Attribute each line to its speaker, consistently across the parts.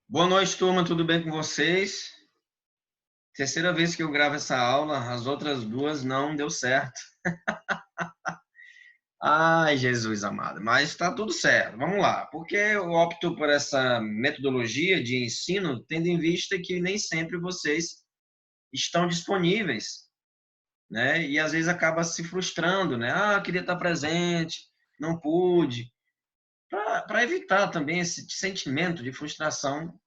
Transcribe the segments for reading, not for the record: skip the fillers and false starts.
Speaker 1: Boa noite, turma. Tudo bem com vocês? Terceira vez que eu gravo essa aula, as outras duas não deu certo. Ai, Jesus amado, mas está tudo certo. Vamos lá. Porque eu opto por essa metodologia de ensino, tendo em vista que nem sempre vocês estão disponíveis, né? E às vezes acaba se frustrando, né? Ah, queria estar presente, não pude. Para evitar também esse sentimento de frustração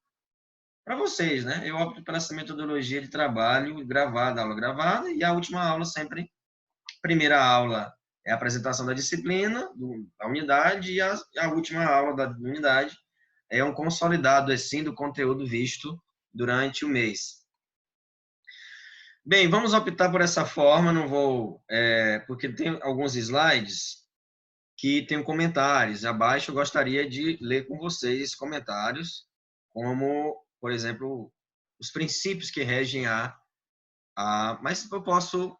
Speaker 1: para vocês, né? Eu opto por essa metodologia de trabalho gravada, aula gravada, e a última aula sempre, primeira aula é a apresentação da disciplina, da unidade, e a última aula da unidade é um consolidado, assim, do conteúdo visto durante o mês. Bem, vamos optar por essa forma, não vou, porque tem alguns slides que tem comentários. Abaixo eu gostaria de ler com vocês comentários, como, por exemplo, os princípios que regem mas eu posso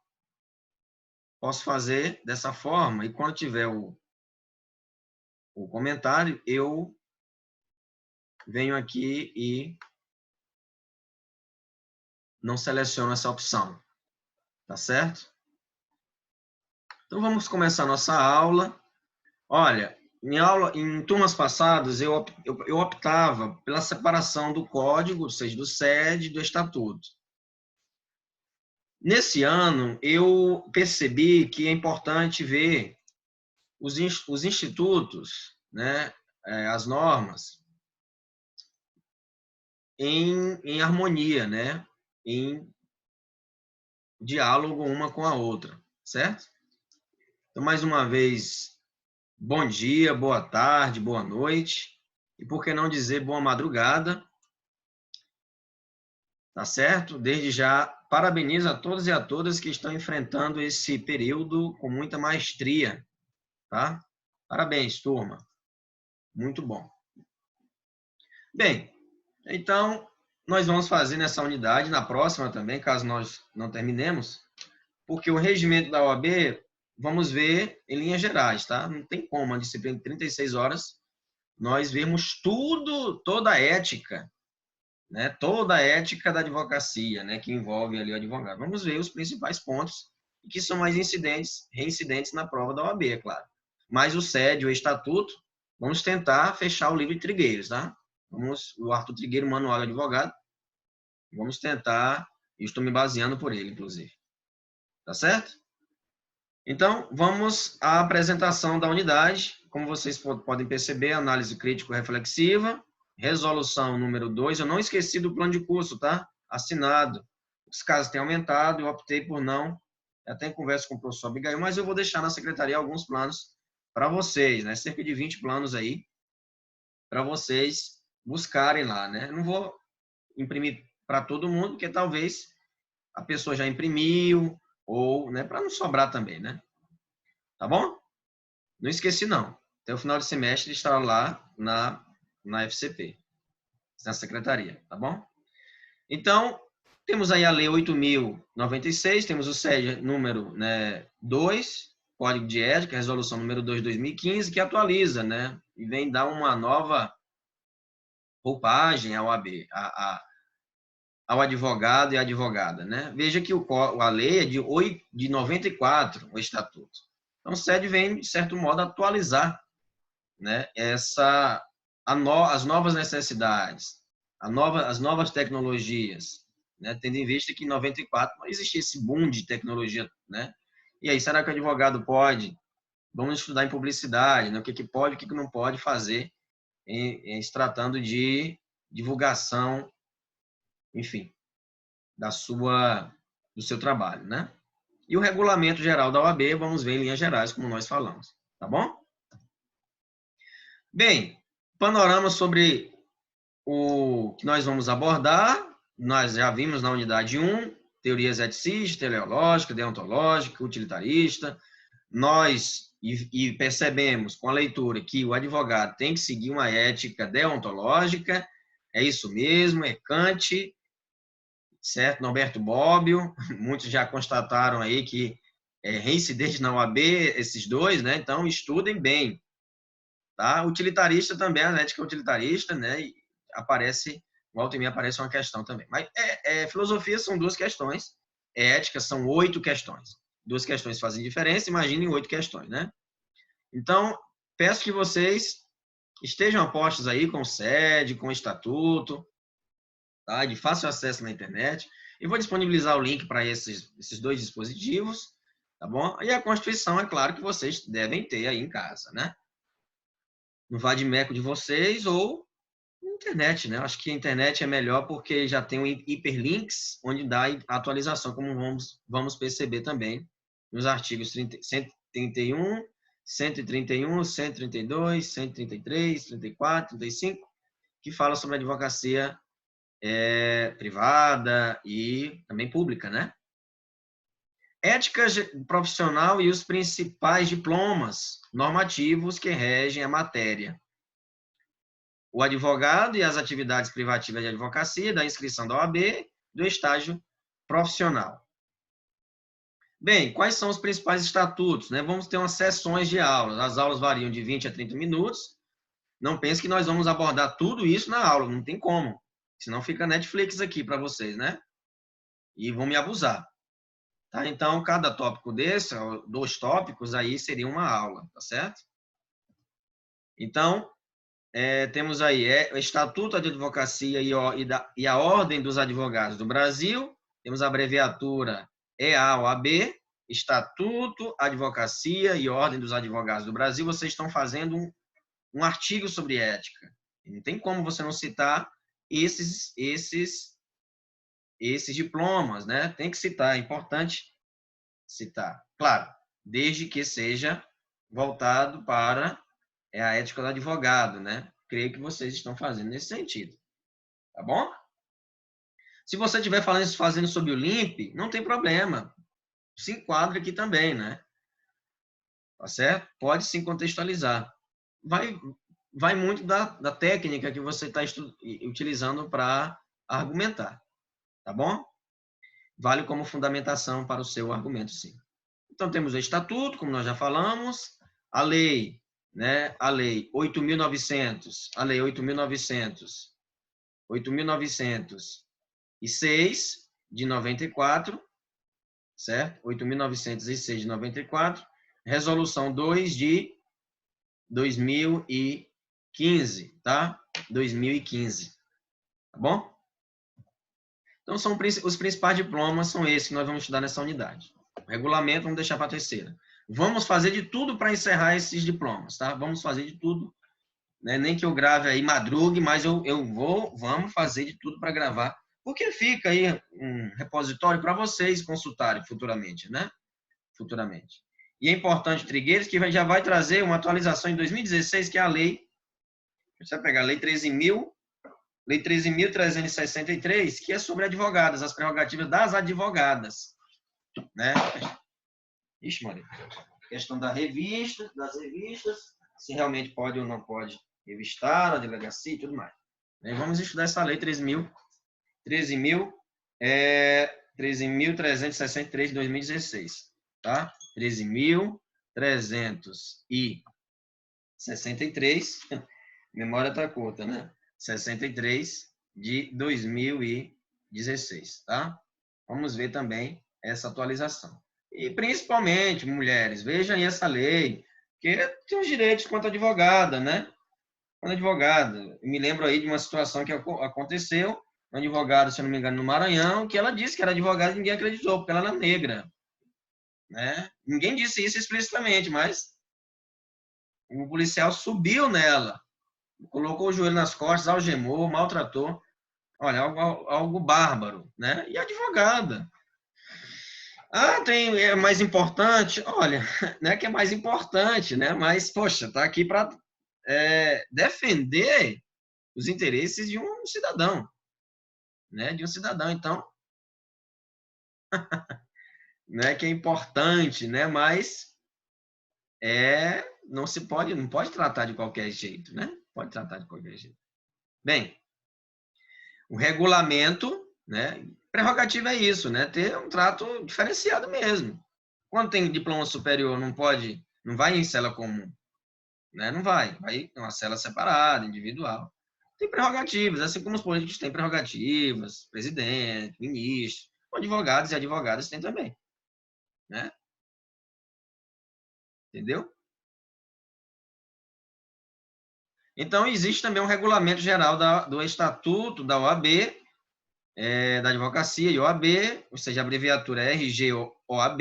Speaker 1: fazer dessa forma, e quando tiver o comentário, eu venho aqui e não seleciono essa opção, tá certo? Então, vamos começar a nossa aula. Olha, em turmas passadas, eu optava pela separação do código, ou seja, do SED e do estatuto. Nesse ano, eu percebi que é importante ver os institutos, né, as normas, em harmonia, né, em diálogo uma com a outra, certo? Então, mais uma vez, bom dia, boa tarde, boa noite, e por que não dizer boa madrugada, tá certo? Desde já, parabenizo a todos e a todas que estão enfrentando esse período com muita maestria, tá? Parabéns, turma. Muito bom. Bem, então, nós vamos fazer nessa unidade, na próxima também, caso nós não terminemos, porque o regimento da OAB, vamos ver em linhas gerais, tá? Não tem como, a disciplina de 36 horas, nós vemos tudo, toda a ética, né? Toda a ética da advocacia, né? Que envolve ali o advogado. Vamos ver os principais pontos que são mais reincidentes na prova da OAB, é claro. Mas o SED, o estatuto, vamos tentar fechar o livro de Trigueiros, tá? O Arthur Trigueiro, Manual de Advogado, vamos tentar, estou me baseando por ele, inclusive. Tá certo? Então, vamos à apresentação da unidade. Como vocês podem perceber, análise crítico-reflexiva, resolução número 2. Eu não esqueci do plano de curso, tá? Assinado. Os casos têm aumentado, eu optei por não. Até converso com o professor Abigail, mas eu vou deixar na secretaria alguns planos para vocês, né? Cerca de 20 planos aí, para vocês buscarem lá, né? Não vou imprimir para todo mundo, porque talvez a pessoa já imprimiu, ou, né, para não sobrar também, né? Tá bom? Não esqueci, não. Até o final do semestre estará lá na FCP, na secretaria, tá bom? Então, temos aí a Lei 8.096, temos o SED número, né, 2, Código de Ética, Resolução número 2 de 2015, que atualiza, né, e vem dar uma nova roupagem ao AB, ao advogado e advogada, né? Veja que a lei é de 94, o estatuto. Então, o SED vem, de certo modo, atualizar, né, as novas necessidades, as novas tecnologias, né, tendo em vista que em 94 não existia esse boom de tecnologia, né? E aí, será que o advogado pode? Vamos estudar em publicidade, né? O que pode, o que não pode fazer se tratando de divulgação, enfim, do seu trabalho, né? E o regulamento geral da OAB, vamos ver em linhas gerais, como nós falamos, tá bom? Bem, panorama sobre o que nós vamos abordar, nós já vimos na unidade 1, teorias eticistas, teleológica, deontológica, utilitarista. Nós percebemos com a leitura que o advogado tem que seguir uma ética deontológica, é isso mesmo, é Kant, certo? Norberto Bobbio, muitos já constataram aí que é reincidente na OAB, esses dois, né? Então, estudem bem, tá? Utilitarista também, a ética utilitarista, né? Aparece volta e meia aparece uma questão também. Mas filosofia são 2 questões, ética são 8 questões. 2 questões fazem diferença, imaginem 8 questões, né? Então, peço que vocês estejam a postos aí com sede, com estatuto, tá? De fácil acesso na internet. Eu vou disponibilizar o link para esses 2 dispositivos, tá bom? E a Constituição, é claro que vocês devem ter aí em casa, né? No vadimeco de vocês ou na internet, né? Acho que a internet é melhor porque já tem hiperlinks onde dá a atualização, como vamos perceber também nos artigos 131, 131, 132, 133, 34, 35, que fala sobre a advocacia privada e também pública, né? Ética profissional e os principais diplomas normativos que regem a matéria. O advogado e as atividades privativas de advocacia, da inscrição da OAB, do estágio profissional. Bem, quais são os principais estatutos? Né? Vamos ter umas sessões de aulas. As aulas variam de 20 a 30 minutos. Não pense que nós vamos abordar tudo isso na aula, não tem como. Senão fica Netflix aqui para vocês, né? E vão me abusar. Tá? Então, cada tópico desse, 2 tópicos, aí seria uma aula, tá certo? Então, temos aí o Estatuto de Advocacia e a Ordem dos Advogados do Brasil, temos a abreviatura EAOAB, Estatuto, Advocacia e Ordem dos Advogados do Brasil. Vocês estão fazendo um artigo sobre ética. Não tem como você não citar esses diplomas, né? Tem que citar, é importante citar. Claro, desde que seja voltado para a ética do advogado, né? Creio que vocês estão fazendo nesse sentido. Tá bom? Se você estiver fazendo sobre o LIMP, não tem problema. Se enquadra aqui também, né? Tá certo? Pode sim contextualizar. Vai muito da técnica que você está utilizando para argumentar. Tá bom? Vale como fundamentação para o seu argumento, sim. Então, temos o estatuto, como nós já falamos, a lei, né? A lei 8.906, de 94, certo? 8.906 de 94, resolução 2 de 2015, tá? 2015, tá bom? Então, os principais diplomas são esses que nós vamos estudar nessa unidade. Regulamento, vamos deixar para a terceira. Vamos fazer de tudo para encerrar esses diplomas, tá? Vamos fazer de tudo, né? Nem que eu grave aí madrugue, mas vamos fazer de tudo para gravar, porque fica aí um repositório para vocês consultarem futuramente, né? Futuramente. E é importante, Trigueiros, que já vai trazer uma atualização em 2016, que é a lei, você vai pegar a lei 13.363, que é sobre advogadas, as prerrogativas das advogadas, né? Ixi, Maria. Questão das revistas, se realmente pode ou não pode revistar, a delegacia e tudo mais. Vamos estudar essa lei 13.363 de 2016, tá? 13.363, memória tá curta, né? 63 de 2016, tá? Vamos ver também essa atualização. E, principalmente, mulheres, vejam aí essa lei, que tem os direitos quanto advogada, né? Quanto advogada. Eu me lembro aí de uma situação que aconteceu, uma advogada, se eu não me engano, no Maranhão, que ela disse que era advogada e ninguém acreditou, porque ela era negra, né? Ninguém disse isso explicitamente, mas o policial subiu nela, colocou o joelho nas costas, algemou, maltratou. Olha, algo bárbaro, né? E advogada. É mais importante? Olha, não é que é mais importante, né? Mas, poxa, está aqui para defender os interesses de um cidadão, né? De um cidadão, então, não é que é importante, né? Mas não pode tratar de qualquer jeito, né? Pode tratar de qualquer jeito. Bem, o regulamento, né? Prerrogativa é isso, né? Ter um trato diferenciado mesmo. Quando tem diploma superior, não vai em cela comum, né? Não vai em uma cela separada, individual. tem prerrogativas, assim como os políticos têm prerrogativas, presidente, ministro, advogados e advogadas têm também, né? Entendeu? Então, existe também um regulamento geral do Estatuto da OAB, da Advocacia e OAB, ou seja, a abreviatura é RG-OAB,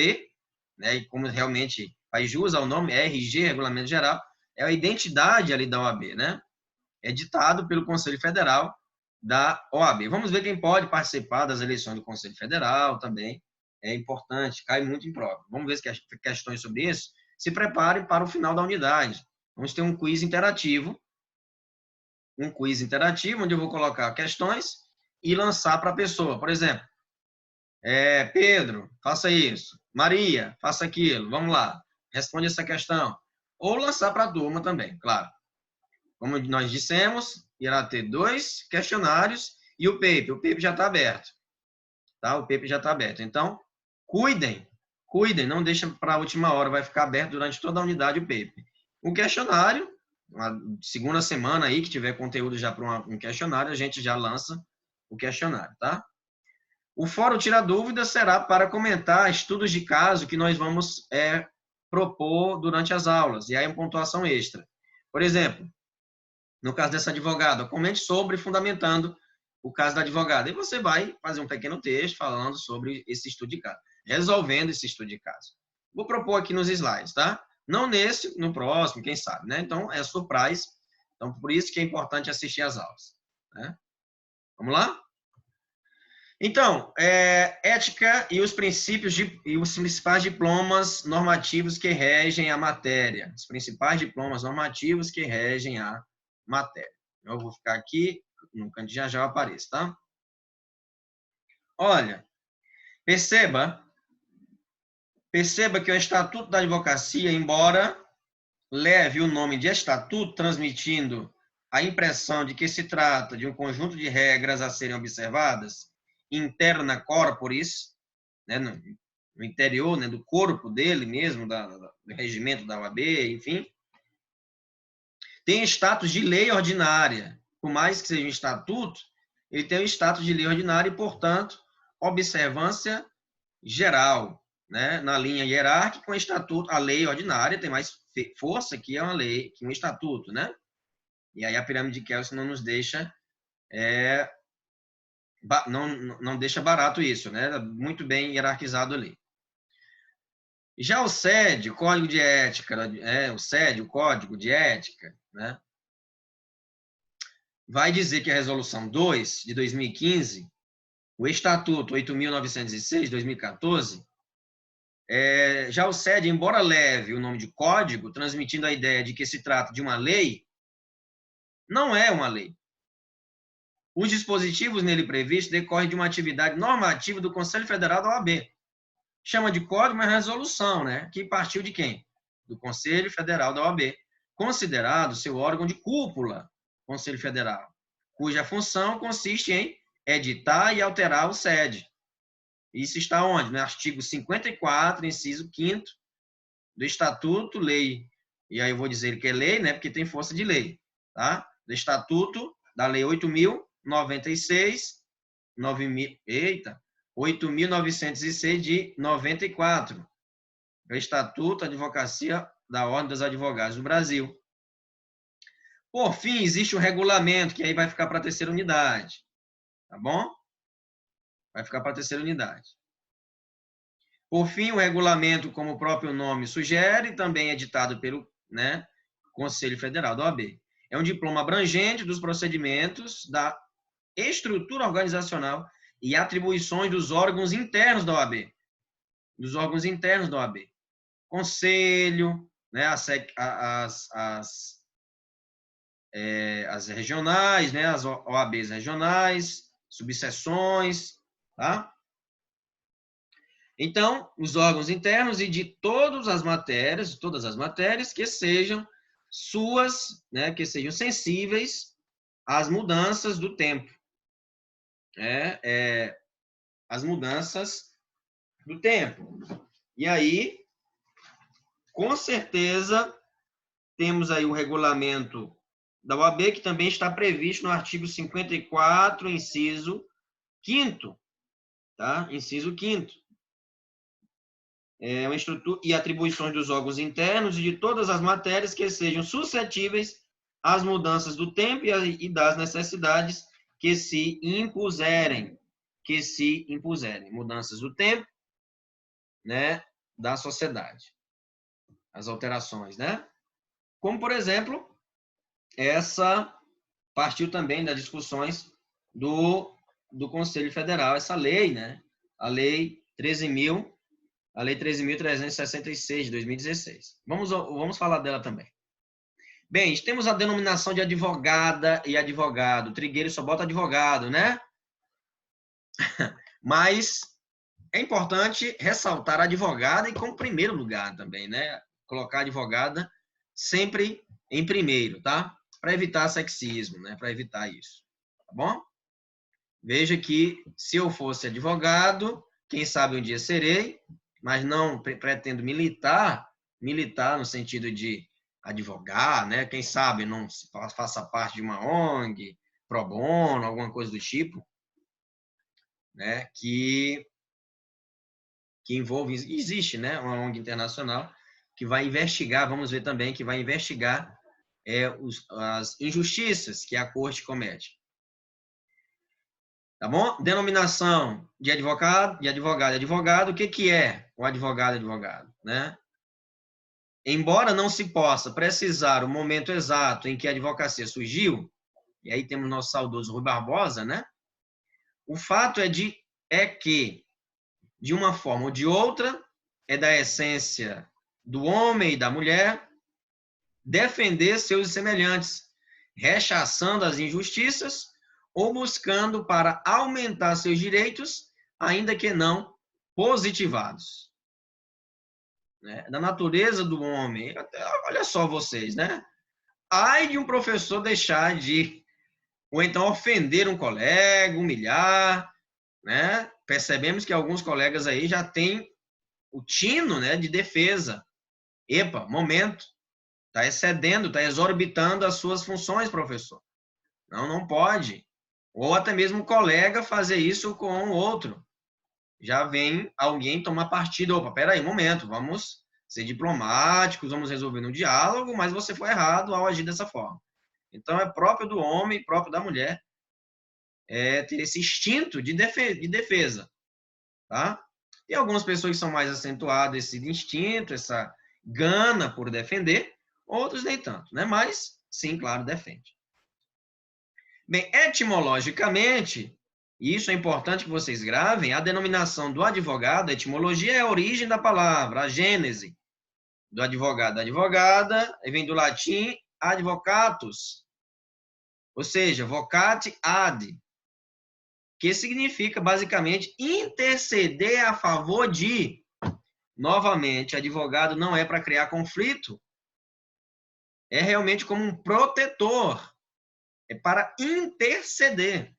Speaker 1: né? E como realmente faz jus ao nome, RG, Regulamento Geral, é a identidade ali da OAB, né? É ditado pelo Conselho Federal da OAB. Vamos ver quem pode participar das eleições do Conselho Federal também. É importante, cai muito em prova. Vamos ver questões sobre isso. Se prepare para o final da unidade. Vamos ter um quiz interativo, onde eu vou colocar questões e lançar para a pessoa. Por exemplo, Pedro, faça isso. Maria, faça aquilo. Vamos lá, responde essa questão. Ou lançar para a turma também, claro. Como nós dissemos, irá ter 2 questionários e o paper. O paper já está aberto. Tá? O paper já está aberto. Então, cuidem, não deixem para a última hora, vai ficar aberto durante toda a unidade o paper. O questionário, uma segunda semana aí que tiver conteúdo já para um questionário, a gente já lança o questionário, tá? O Fórum Tira Dúvidas será para comentar estudos de caso que nós vamos propor durante as aulas, e aí uma pontuação extra. Por exemplo, no caso dessa advogada, comente sobre fundamentando o caso da advogada. E você vai fazer um pequeno texto falando sobre esse estudo de caso, resolvendo esse estudo de caso. Vou propor aqui nos slides, tá? Não nesse, no próximo, quem sabe, né? Então, é surprise. Então, por isso que é importante assistir às aulas, né? Vamos lá? Então, ética e os princípios e os principais diplomas normativos que regem a matéria. Os principais diplomas normativos que regem a matéria. Eu vou ficar aqui, no canto já eu apareço, tá? Olha, perceba que o Estatuto da Advocacia, embora leve o nome de Estatuto, transmitindo a impressão de que se trata de um conjunto de regras a serem observadas interna corporis, né, no interior, né, do corpo dele mesmo, do regimento da OAB, enfim, tem status de lei ordinária. Por mais que seja um estatuto, ele tem o status de lei ordinária e, portanto, observância geral, né? Na linha hierárquica, o estatuto, a lei ordinária tem mais força que uma lei, que um estatuto, né? E aí a pirâmide de Kelsen não nos deixa, não deixa barato isso, né? Muito bem hierarquizado ali. Já o CED, o Código de Ética, o Código de Ética, né? Vai dizer que a Resolução 2, de 2015, o Estatuto 8.906, 2014, já o CED, embora leve o nome de código, transmitindo a ideia de que se trata de uma lei, não é uma lei. Os dispositivos nele previstos decorrem de uma atividade normativa do Conselho Federal da OAB. Chama de código, mas resolução, né? Que partiu de quem? Do Conselho Federal da OAB, considerado seu órgão de cúpula, Conselho Federal, cuja função consiste em editar e alterar o CED. Isso está onde? No artigo 54, inciso 5º do Estatuto, lei, e aí eu vou dizer que é lei, né, porque tem força de lei, tá? Do Estatuto da Lei 8.906 de 94. É o Estatuto da Advocacia da Ordem dos Advogados do Brasil. Por fim, existe um regulamento, que aí vai ficar para a terceira unidade, tá bom? Vai ficar para a terceira unidade. Por fim, o regulamento, como o próprio nome sugere, também é ditado pelo, né, Conselho Federal da OAB. É um diploma abrangente dos procedimentos, da estrutura organizacional e atribuições dos órgãos internos da OAB. Dos órgãos internos da OAB. Conselho, né, as regionais, né, as OABs regionais, subseções, tá? Então, os órgãos internos e de todas as matérias que sejam suas, né, que sejam sensíveis às mudanças do tempo. As mudanças do tempo. E aí, com certeza, temos aí o regulamento da OAB, que também está previsto no artigo 54, inciso 5º, tá? Inciso 5º. Uma estrutura e atribuições dos órgãos internos e de todas as matérias que sejam suscetíveis às mudanças do tempo e das necessidades que se impuserem. Mudanças do tempo, né, da sociedade. As alterações, né? Como, por exemplo, essa partiu também das discussões do Conselho Federal, essa lei, né? A Lei 13.366 de 2016. Vamos falar dela também. Bem, temos a denominação de advogada e advogado. Trigueiro só bota advogado, né? Mas é importante ressaltar a advogada e como primeiro lugar também, né? Colocar a advogada sempre em primeiro, tá? Para evitar sexismo, né? Para evitar isso, tá bom? Veja que se eu fosse advogado, quem sabe um dia serei, mas não pretendo militar no sentido de advogar, né? Quem sabe não faça parte de uma ONG, pro bono, alguma coisa do tipo, né? Que envolve, existe, né? Uma ONG internacional que vai investigar, vamos ver também, que vai investigar as injustiças que a corte comete. Tá bom? Denominação de advogado, advogado. O que é o advogado, né? Embora não se possa precisar o momento exato em que a advocacia surgiu, e aí temos nosso saudoso Rui Barbosa, né? O fato é que, de uma forma ou de outra, é da essência do homem e da mulher defender seus semelhantes, rechaçando as injustiças ou buscando para aumentar seus direitos, ainda que não positivados. Da natureza do homem, olha só vocês, né? Ai de um professor deixar de, ou então ofender um colega, humilhar, né? Percebemos que alguns colegas aí já têm o tino, né, de defesa. Epa, momento, está excedendo, está exorbitando as suas funções, professor. Não pode. Ou até mesmo um colega fazer isso com o outro. Já vem alguém tomar partido. Opa, peraí, momento, vamos ser diplomáticos, vamos resolver no diálogo, mas você foi errado ao agir dessa forma. Então, é próprio do homem, próprio da mulher, ter esse instinto de defesa, tá? Tem algumas pessoas que são mais acentuadas esse instinto, essa gana por defender, outros nem tanto, né? Mas, sim, claro, defende. Bem, etimologicamente, e isso é importante que vocês gravem, a denominação do advogado, a etimologia é a origem da palavra, a gênese do advogado. A advogada vem do latim advocatus, ou seja, vocati ad, que significa, basicamente, interceder a favor de. Novamente, advogado não é para criar conflito, é realmente como um protetor, é para interceder.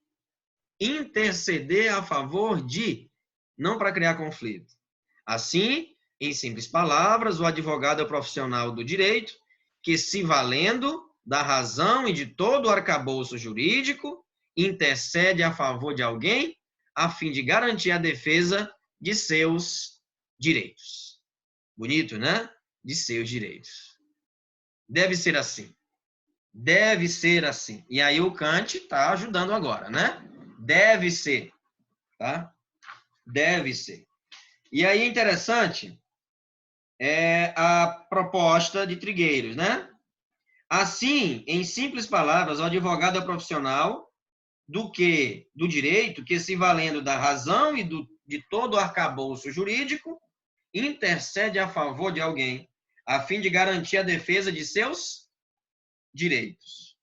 Speaker 1: Interceder a favor de, não para criar conflito. Assim, em simples palavras, o advogado é o profissional do direito que, se valendo da razão e de todo o arcabouço jurídico, intercede a favor de alguém a fim de garantir a defesa de seus direitos. Bonito, né? De seus direitos. Deve ser assim. Deve ser assim. E aí o Kant está ajudando agora, né? Deve ser, tá? Deve ser. E aí, interessante, a proposta de Trigueiros, né? Assim, em simples palavras, o advogado é profissional do direito que, se valendo da razão e de todo o arcabouço jurídico, intercede a favor de alguém, a fim de garantir a defesa de seus direitos.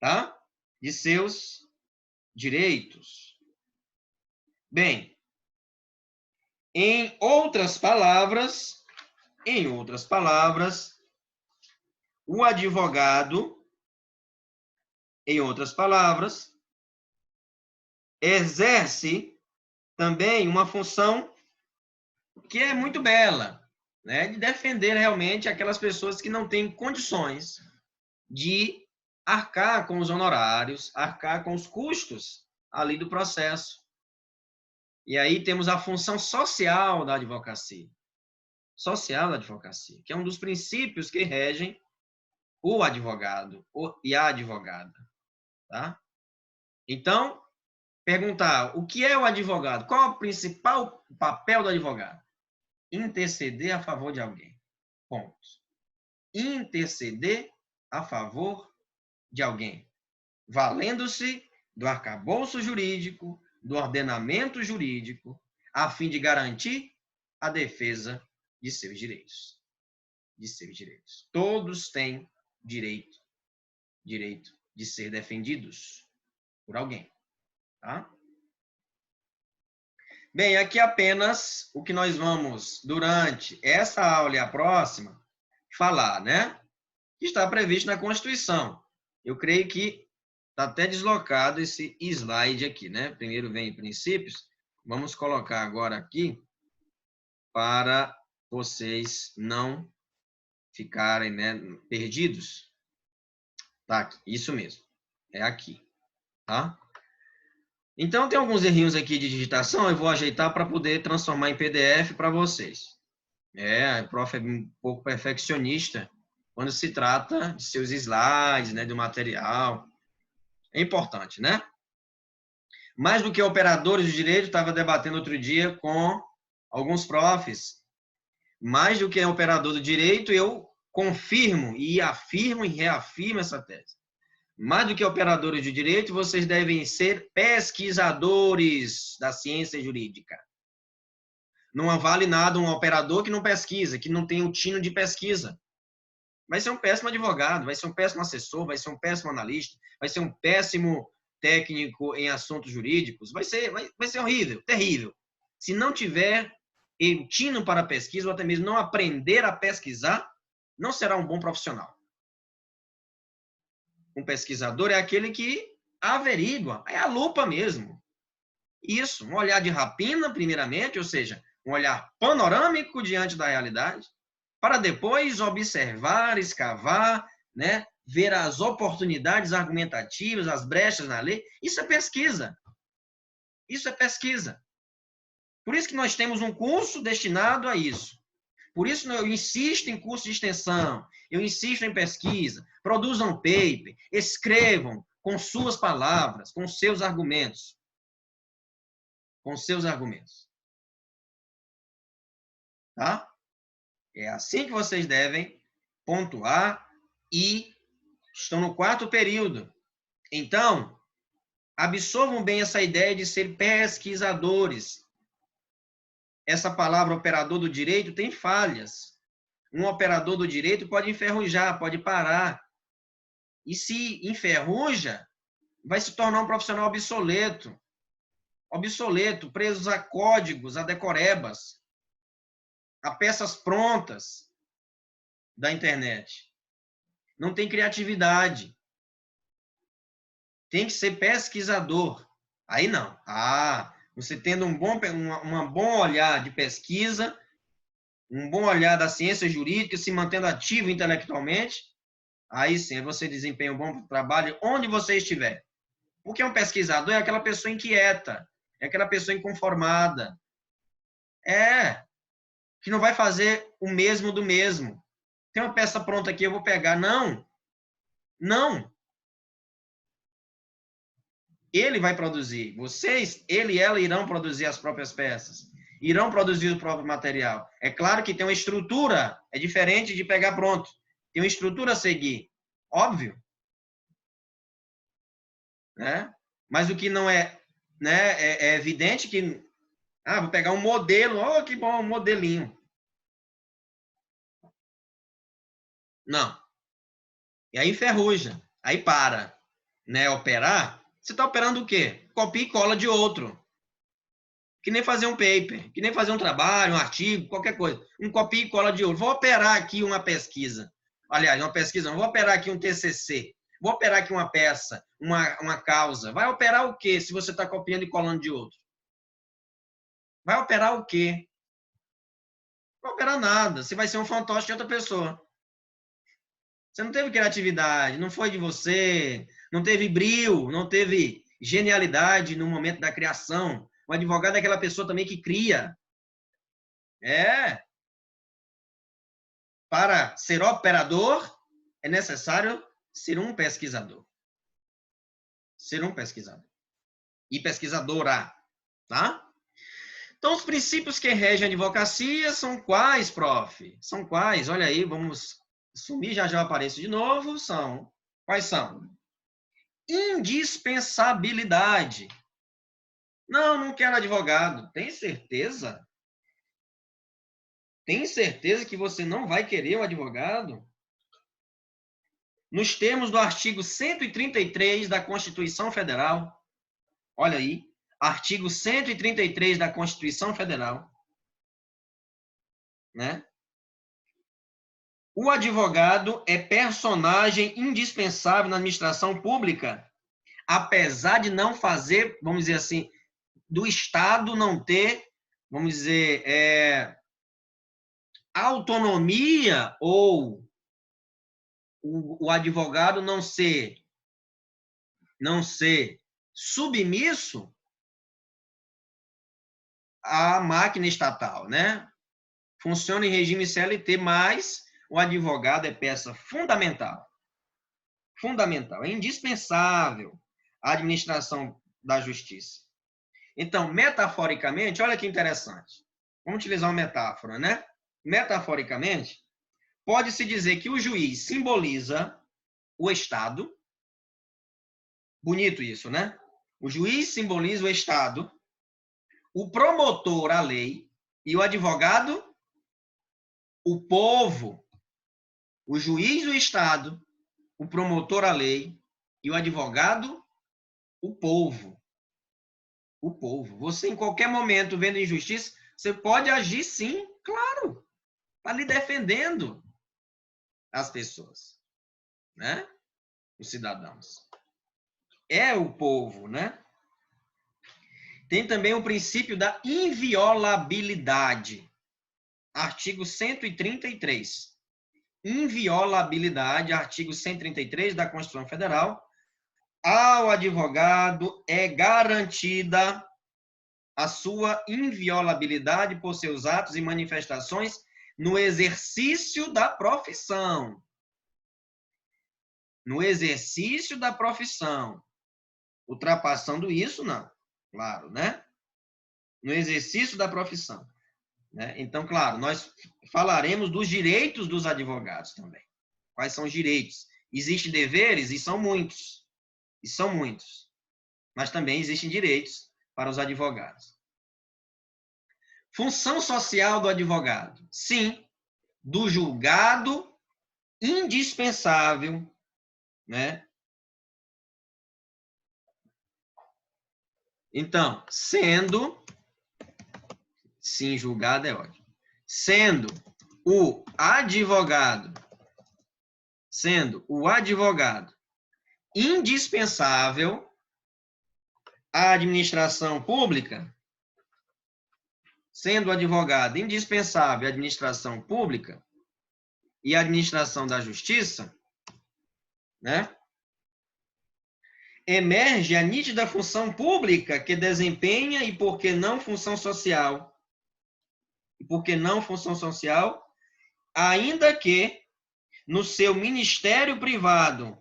Speaker 1: Tá? De seus direitos. Bem, em outras palavras, o advogado, exerce também uma função que é muito bela, né? De defender realmente aquelas pessoas que não têm condições de arcar com os honorários, arcar com os custos ali do processo. E aí temos a função social da advocacia. Social da advocacia, que é um dos princípios que regem o advogado e a advogada. Tá? Então, perguntar o que é o advogado? Qual é o principal papel do advogado? Interceder a favor de alguém. Ponto. Interceder a favor de alguém, valendo-se do arcabouço jurídico, do ordenamento jurídico, a fim de garantir a defesa de seus direitos. De seus direitos. Todos têm direito de ser defendidos por alguém. Tá? Bem, aqui apenas o que nós vamos, durante essa aula e a próxima, falar, né? Que está previsto na Constituição. Eu creio que está até deslocado esse slide aqui, né? Primeiro vem princípios. Vamos colocar agora aqui para vocês não ficarem, né, perdidos. Tá aqui, isso mesmo. É aqui, tá? Então, tem alguns errinhos aqui de digitação, eu vou ajeitar para poder transformar em PDF para vocês. A prof é um pouco perfeccionista quando se trata de seus slides, né, do material. É importante, né? Mais do que operadores de direito, estava debatendo outro dia com alguns profs. Mais do que operador do direito, eu confirmo e afirmo e reafirmo essa tese. Mais do que operadores de direito, vocês devem ser pesquisadores da ciência jurídica. Não vale nada um operador que não pesquisa, que não tem um tino de pesquisa. Vai ser um péssimo advogado, vai ser um péssimo assessor, vai ser um péssimo analista, vai ser um péssimo técnico em assuntos jurídicos, vai ser horrível, terrível. Se não tiver o tino para pesquisa, ou até mesmo não aprender a pesquisar, não será um bom profissional. Um pesquisador é aquele que averigua, é a lupa mesmo. Isso, um olhar de rapina, primeiramente, ou seja, um olhar panorâmico diante da realidade, para depois observar, escavar, né, ver as oportunidades argumentativas, as brechas na lei. Isso é pesquisa. Isso é pesquisa. Por isso que nós temos um curso destinado a isso. Por isso eu insisto em curso de extensão, eu insisto em pesquisa, produzam paper, escrevam com suas palavras, com seus argumentos. Com seus argumentos. Tá? É assim que vocês devem pontuar e estão no 4º período. Então, absorvam bem essa ideia de ser pesquisadores. Essa palavra operador do direito tem falhas. Um operador do direito pode enferrujar, pode parar. E se enferruja, vai se tornar um profissional obsoleto. Obsoleto, presos a códigos, a decorebas, a peças prontas da internet. Não tem criatividade. Tem que ser pesquisador. Aí não. Você tendo um bom olhar de pesquisa, um bom olhar da ciência jurídica, se mantendo ativo intelectualmente, aí sim você desempenha um bom trabalho onde você estiver. Porque um pesquisador é aquela pessoa inquieta, é aquela pessoa inconformada. Que não vai fazer o mesmo do mesmo. Tem uma peça pronta aqui, eu vou pegar. Não. Não. Ele vai produzir. Vocês, ele e ela irão produzir as próprias peças. Irão produzir o próprio material. É claro que tem uma estrutura. É diferente de pegar pronto. Tem uma estrutura a seguir. Óbvio. Né? Mas o que não é, né, é evidente que vou pegar um modelo. Oh, que bom, um modelinho. Não. E aí enferruja. Aí para. Né, operar. Você está operando o quê? Copia e cola de outro. Que nem fazer um paper, que nem fazer um trabalho, um artigo, qualquer coisa. Um copia e cola de outro. Vou operar aqui uma pesquisa. Aliás, uma pesquisa não. Vou operar aqui um TCC. Vou operar aqui uma peça, uma causa. Vai operar o quê se você está copiando e colando de outro? Vai operar o quê? Não vai operar nada. Você vai ser um fantoche de outra pessoa. Você não teve criatividade, não foi de você, não teve brio, não teve genialidade no momento da criação. O advogado é aquela pessoa também que cria. Para ser operador, é necessário ser um pesquisador. Ser um pesquisador. E pesquisadora, tá? Então, os princípios que regem a advocacia são quais, prof? São quais? Olha aí, vamos sumir, já eu apareço de novo. Quais são? Indispensabilidade. Não quero advogado. Tem certeza? Tem certeza que você não vai querer um advogado? Nos termos do artigo 133 da Constituição Federal, olha aí, artigo 133 da Constituição Federal, né? O advogado é personagem indispensável na administração pública, apesar de não fazer, vamos dizer assim, do Estado não ter, vamos dizer, autonomia ou o advogado não ser submisso à máquina estatal, né? Funciona em regime CLT, mas o advogado é peça fundamental. Fundamental, é indispensável à administração da justiça. Então, metaforicamente, olha que interessante. Vamos utilizar uma metáfora, né? Metaforicamente, pode-se dizer que o juiz simboliza o Estado. Bonito isso, né? O juiz simboliza o Estado, o promotor, a lei, e o advogado, o povo. O juiz, o Estado, o promotor, a lei, e o advogado, o povo. O povo. Você, em qualquer momento, vendo injustiça, você pode agir sim, claro. Está ali defendendo as pessoas, né? Os cidadãos. É o povo, né? Tem também o princípio da inviolabilidade. Artigo 133. Inviolabilidade, artigo 133 da Constituição Federal. Ao advogado é garantida a sua inviolabilidade por seus atos e manifestações no exercício da profissão. No exercício da profissão. Ultrapassando isso, não. Claro, né? No exercício da profissão. Né? Então, claro, nós falaremos dos direitos dos advogados também. Quais são os direitos? Existem deveres, e são muitos. E são muitos. Mas também existem direitos para os advogados. Função social do advogado. Sim, do julgado indispensável, né? Então, sim, julgado é ótimo. Sendo o advogado indispensável à administração pública, sendo o advogado indispensável à administração pública e à administração da justiça, né? Emerge a nítida função pública que desempenha e, por que não, função social. E por que não função social? Ainda que no seu ministério privado,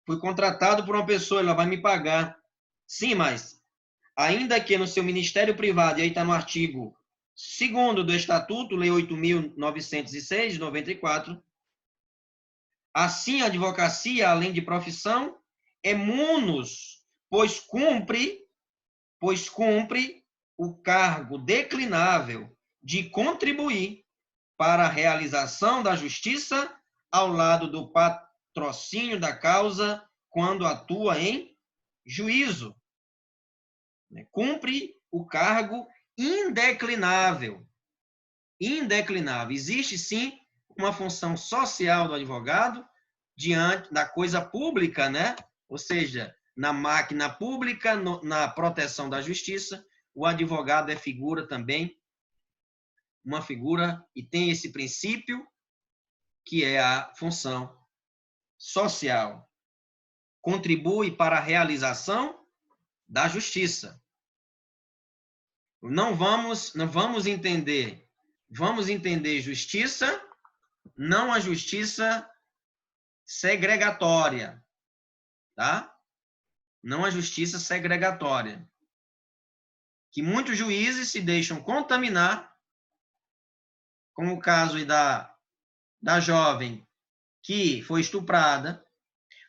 Speaker 1: fui contratado por uma pessoa, ela vai me pagar. Sim, mas ainda que no seu ministério privado, e aí está no artigo 2º do Estatuto, Lei 8.906, de 94, assim a advocacia, além de profissão, é munus, pois cumpre o cargo declinável de contribuir para a realização da justiça ao lado do patrocínio da causa quando atua em juízo. Cumpre o cargo indeclinável. Indeclinável. Existe, sim, uma função social do advogado diante da coisa pública, né? Ou seja, na máquina pública, na proteção da justiça, o advogado é figura também, uma figura, e tem esse princípio, que é a função social contribui para a realização da justiça. Não vamos entender justiça, não a justiça segregatória, tá? Não a justiça segregatória. Que muitos juízes se deixam contaminar, como o caso da jovem que foi estuprada,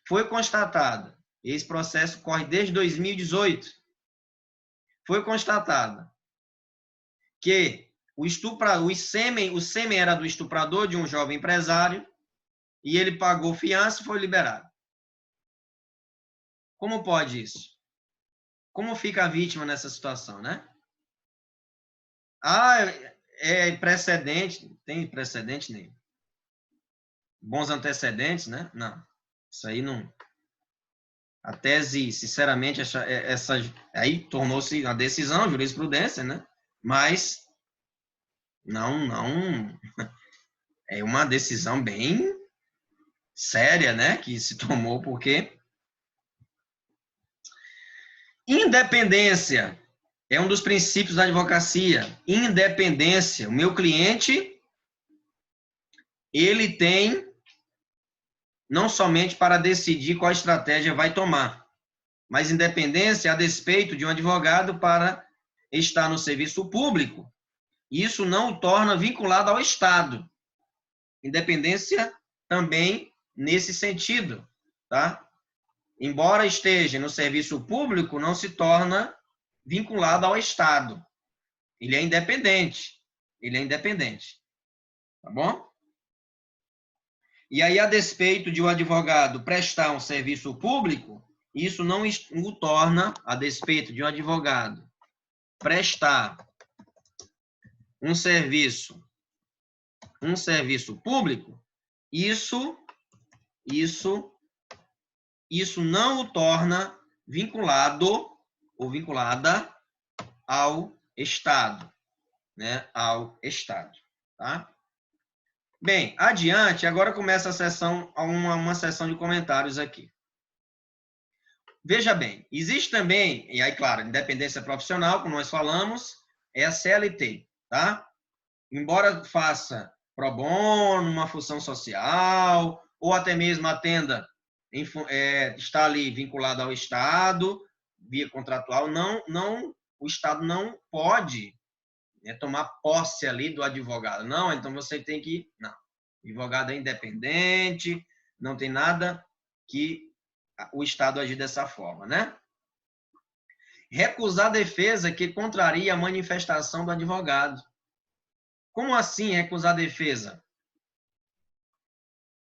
Speaker 1: foi constatada, esse processo corre desde 2018, foi constatada que o sêmen era do estuprador de um jovem empresário e ele pagou fiança e foi liberado. Como pode isso? Como fica a vítima nessa situação, né? Ah, é precedente, tem precedente nenhum. Bons antecedentes, né? Não, isso aí não. A tese, sinceramente, essa aí tornou-se a decisão, jurisprudência, né? Mas não é uma decisão bem séria, né? Que se tomou porque independência é um dos princípios da advocacia. Independência. O meu cliente, ele tem não somente para decidir qual estratégia vai tomar, mas independência a despeito de um advogado para estar no serviço público. Isso não o torna vinculado ao Estado. Independência também nesse sentido, tá? Embora esteja no serviço público, não se torna vinculado ao Estado. Ele é independente. Ele é independente. Tá bom? E aí, a despeito de um advogado prestar um serviço público, isso não o torna, a despeito de um advogado prestar um serviço público, isso não o torna vinculado ou vinculada ao Estado, né? Ao Estado, tá? Bem, adiante, agora começa a sessão, uma sessão de comentários aqui. Veja bem, existe também, e aí, claro, independência profissional, como nós falamos, é a CLT, tá? Embora faça pro bono, uma função social, ou até mesmo atenda, está ali vinculado ao Estado, via contratual, o Estado não pode tomar posse ali do advogado. Não, então você tem que... Não, o advogado é independente, não tem nada que o Estado agir dessa forma, né? Recusar defesa que contraria a manifestação do advogado. Como assim recusar defesa?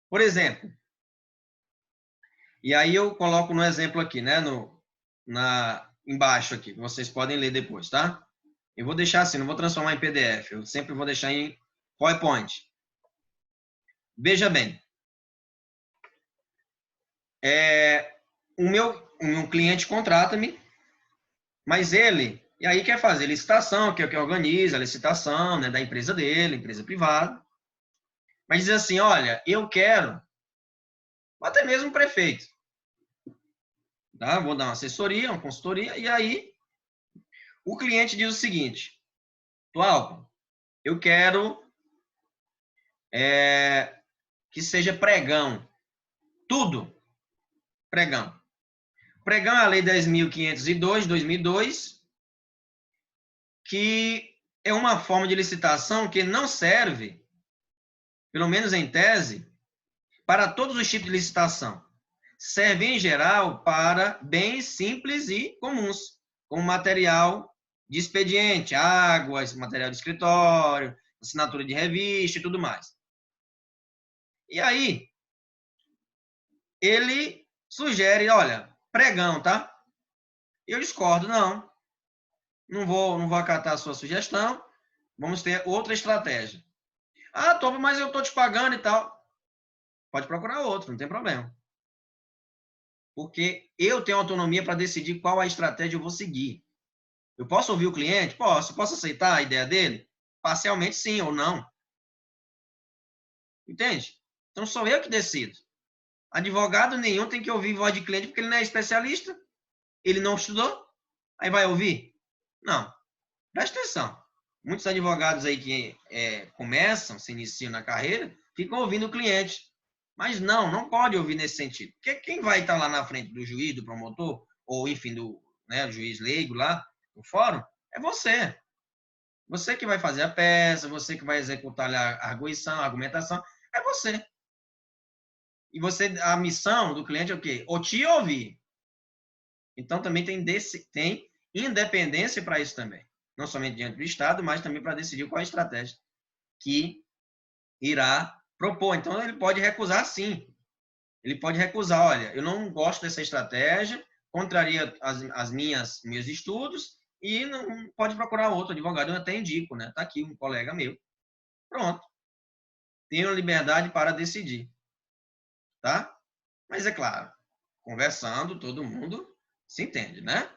Speaker 1: Por exemplo, e aí eu coloco no exemplo aqui, né? Embaixo aqui, que vocês podem ler depois, tá? Eu vou deixar assim, não vou transformar em PDF, eu sempre vou deixar em PowerPoint. Veja bem, o meu cliente contrata-me, mas ele, e aí quer fazer licitação, que é o que organiza a licitação, né, da empresa dele, empresa privada, mas diz assim, olha, eu quero, até mesmo o prefeito, tá? Vou dar uma assessoria, uma consultoria, e aí o cliente diz o seguinte, Tualpa, eu quero que seja pregão, tudo pregão. Pregão é a Lei 10.502, 2002, que é uma forma de licitação que não serve, pelo menos em tese, para todos os tipos de licitação. Serve, em geral, para bens simples e comuns, como material de expediente, águas, material de escritório, assinatura de revista e tudo mais. E aí, ele sugere, olha, pregão, tá? Eu discordo, não vou acatar a sua sugestão, vamos ter outra estratégia. Ah, Topo, mas eu estou te pagando e tal. Pode procurar outro, não tem problema. Porque eu tenho autonomia para decidir qual a estratégia eu vou seguir. Eu posso ouvir o cliente? Posso aceitar a ideia dele? Parcialmente sim ou não. Entende? Então sou eu que decido. Advogado nenhum tem que ouvir voz de cliente porque ele não é especialista, ele não estudou, aí vai ouvir? Não. Presta atenção. Muitos advogados aí que começam, se iniciam na carreira, ficam ouvindo o cliente. Mas não pode ouvir nesse sentido. Porque quem vai estar lá na frente do juiz, do promotor, ou enfim, do juiz leigo lá, no fórum, é você. Você que vai fazer a peça, você que vai executar a arguição, a argumentação, é você. E a missão do cliente é o quê? O te ouvir. Então, também tem independência para isso também. Não somente diante do Estado, mas também para decidir qual é a estratégia que irá propor. Então, ele pode recusar, sim. Ele pode recusar, olha, eu não gosto dessa estratégia, contraria meus estudos, e não pode procurar outro advogado. Eu até indico, né? Está aqui um colega meu. Pronto. Tenho liberdade para decidir. Tá? Mas é claro, conversando, todo mundo se entende, né?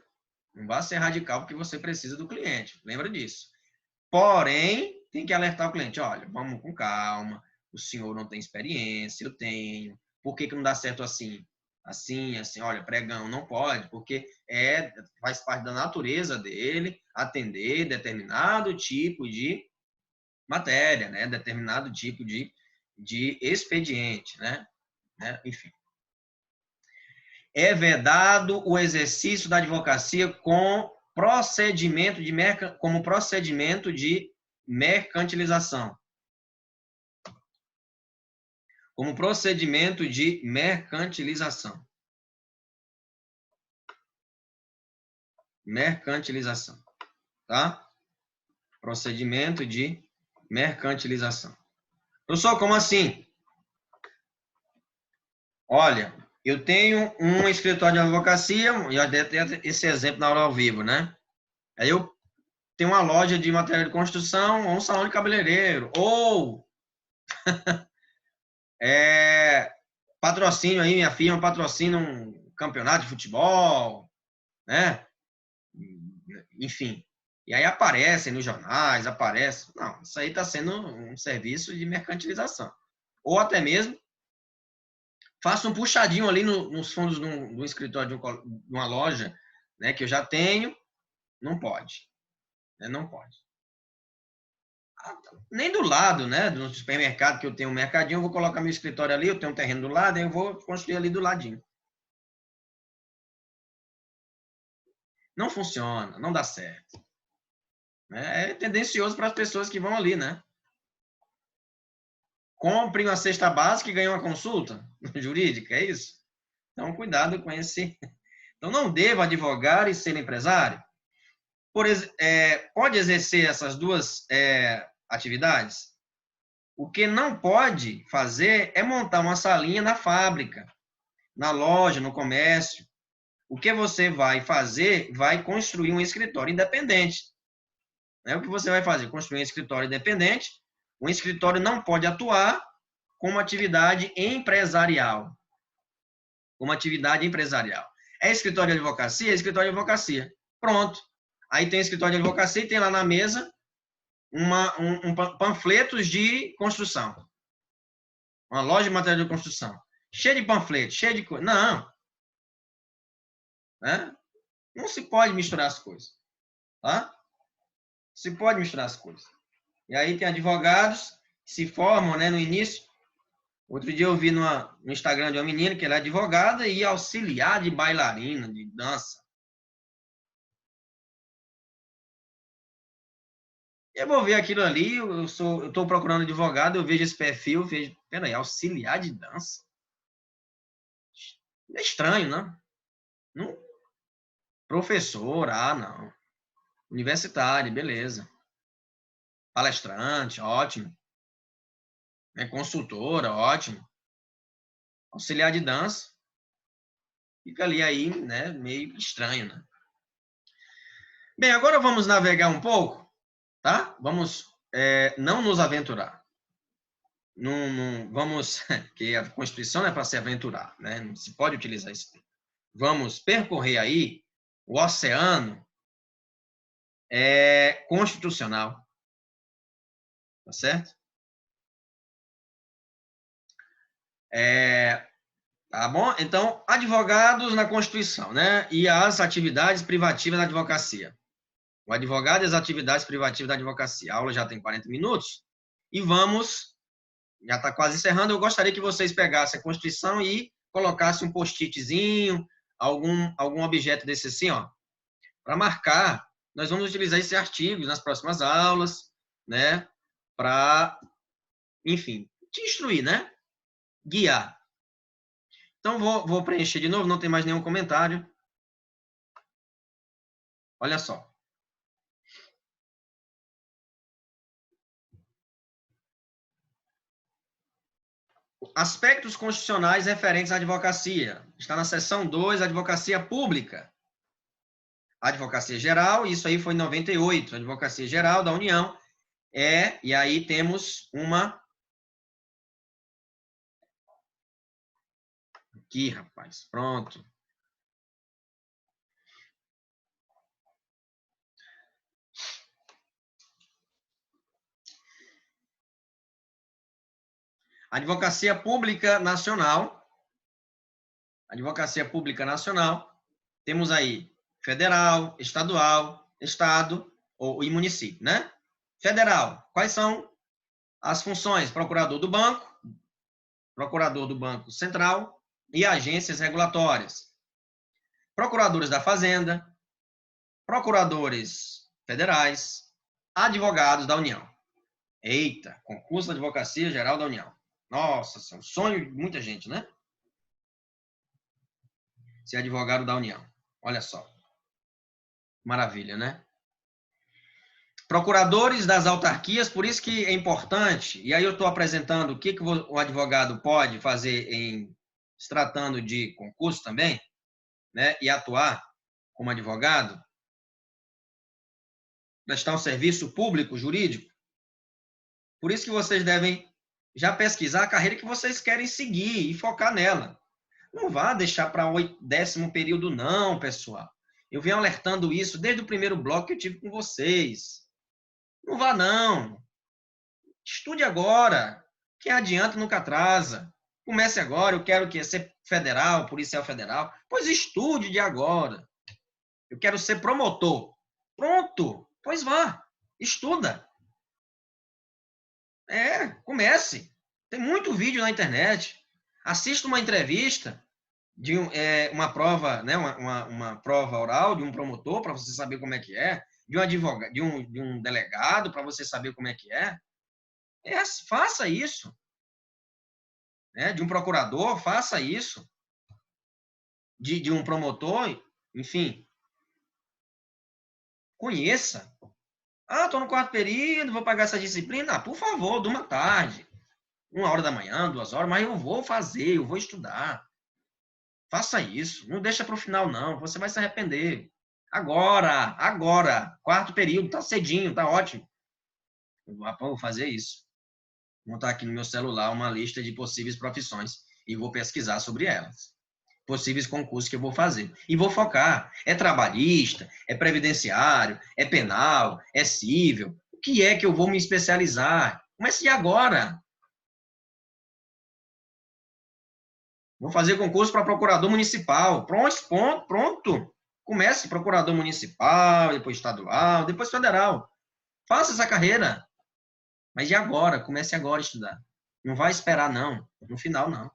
Speaker 1: Não vá ser radical porque você precisa do cliente. Lembra disso. Porém, tem que alertar o cliente. Olha, vamos com calma. O senhor não tem experiência, eu tenho. Por que não dá certo assim? Assim, assim. Olha, pregão não pode, porque faz parte da natureza dele atender determinado tipo de matéria, né? Determinado tipo de expediente, né? Enfim. É vedado o exercício da advocacia como procedimento de mercantilização. Como procedimento de mercantilização. Mercantilização. Tá? Procedimento de mercantilização. Professor, como assim? Olha, eu tenho um escritório de advocacia, já dei esse exemplo na aula ao vivo, né? Aí eu tenho uma loja de material de construção ou um salão de cabeleireiro, ou patrocínio aí, minha firma patrocina um campeonato de futebol, né? Enfim. E aí aparecem nos jornais, aparece. Não, isso aí está sendo um serviço de mercantilização. Ou até mesmo, faço um puxadinho ali nos fundos do escritório de uma loja, né, que eu já tenho, não pode. Né? Não pode. Nem do lado, né? Do supermercado que eu tenho um mercadinho, eu vou colocar meu escritório ali, eu tenho um terreno do lado, aí eu vou construir ali do ladinho. Não funciona, não dá certo. É tendencioso para as pessoas que vão ali, né? Compre uma cesta básica e ganhe uma consulta jurídica, é isso? Então, cuidado com esse. Então, não deva advogar e ser empresário. Pode exercer essas duas atividades? O que não pode fazer é montar uma salinha na fábrica, na loja, no comércio. O que você vai fazer, vai construir um escritório independente. O que você vai fazer? Construir um escritório independente. Um escritório não pode atuar como atividade empresarial. Como atividade empresarial. É escritório de advocacia? É escritório de advocacia. Pronto. Aí tem escritório de advocacia e tem lá na mesa panfletos de construção. Uma loja de material de construção. Cheio de panfletos, cheio de coisa. Não. Né? Não se pode misturar as coisas. Tá? Se pode misturar as coisas. E aí tem advogados que se formam, né, no início. Outro dia eu vi no Instagram de uma menina que ela é advogada e auxiliar de bailarina, de dança. Eu vou ver aquilo ali, eu estou procurando advogado, eu vejo esse perfil, vejo, peraí, auxiliar de dança? É estranho, né? Não, professor, não. Universitário, beleza. Palestrante, ótimo. Consultora, ótimo. Auxiliar de dança, fica ali aí, né, meio estranho, né? Bem, agora vamos navegar um pouco, tá? Vamos não nos aventurar. Não vamos, que a Constituição é para se aventurar, né? Não se pode utilizar isso. Vamos percorrer aí o oceano constitucional, tá certo? Tá bom? Então, advogados na Constituição, né? E as atividades privativas da advocacia. O advogado e as atividades privativas da advocacia. A aula já tem 40 minutos e vamos, já está quase encerrando. Eu gostaria que vocês pegassem a Constituição e colocassem um post-itzinho, algum objeto desse assim, ó, para marcar. Nós vamos utilizar esse artigo nas próximas aulas, né? Para, enfim, te instruir, né? Guiar. Então, vou preencher de novo, não tem mais nenhum comentário. Olha só. Aspectos constitucionais referentes à advocacia. Está na seção 2, advocacia pública. Advocacia geral, isso aí foi em 98, advocacia geral da União. E aí temos uma... Aqui, rapaz, pronto. Advocacia Pública Nacional. Advocacia Pública Nacional. Temos aí federal, estadual, estado e município, né? Federal, quais são as funções? Procurador do Banco Central e agências regulatórias. Procuradores da Fazenda, procuradores federais, advogados da União. Eita, concurso da Advocacia Geral da União. Nossa, é um sonho de muita gente, né? Ser advogado da União. Olha só. Maravilha, né? Procuradores das autarquias, por isso que é importante, e aí eu estou apresentando o que o advogado pode fazer se tratando de concurso também, né? E atuar como advogado, prestar um serviço público, jurídico. Por isso que vocês devem já pesquisar a carreira que vocês querem seguir e focar nela. Não vá deixar para o 10º período, não, pessoal. Eu venho alertando isso desde o primeiro bloco que eu tive com vocês. Não vá, não. Estude agora. Quem adianta nunca atrasa. Comece agora. Eu quero ser federal, policial federal. Pois estude de agora. Eu quero ser promotor. Pronto. Pois vá. Estuda. Comece. Tem muito vídeo na internet. Assista uma entrevista de uma prova, né, uma prova oral de um promotor para você saber como é que é, de um advogado, de um delegado para você saber como é que é. Faça isso. Né? De um procurador, faça isso. De um promotor, enfim. Conheça. Estou no 4º período, vou pagar essa disciplina. Por favor, de uma tarde. 1h da manhã, 2h, mas eu vou fazer, eu vou estudar. Faça isso. Não deixa para o final, não. Você vai se arrepender. Agora. 4º período, tá cedinho, tá ótimo. Eu vou fazer isso. Vou montar aqui no meu celular uma lista de possíveis profissões e vou pesquisar sobre elas. Possíveis concursos que eu vou fazer. E vou focar. É trabalhista, é previdenciário, é penal, é cível. O que é que eu vou me especializar? Comece agora. Vou fazer concurso para procurador municipal. Pronto. Comece procurador municipal, depois estadual, depois federal. Faça essa carreira. Mas e agora? Comece agora a estudar. Não vai esperar, não. No final, não.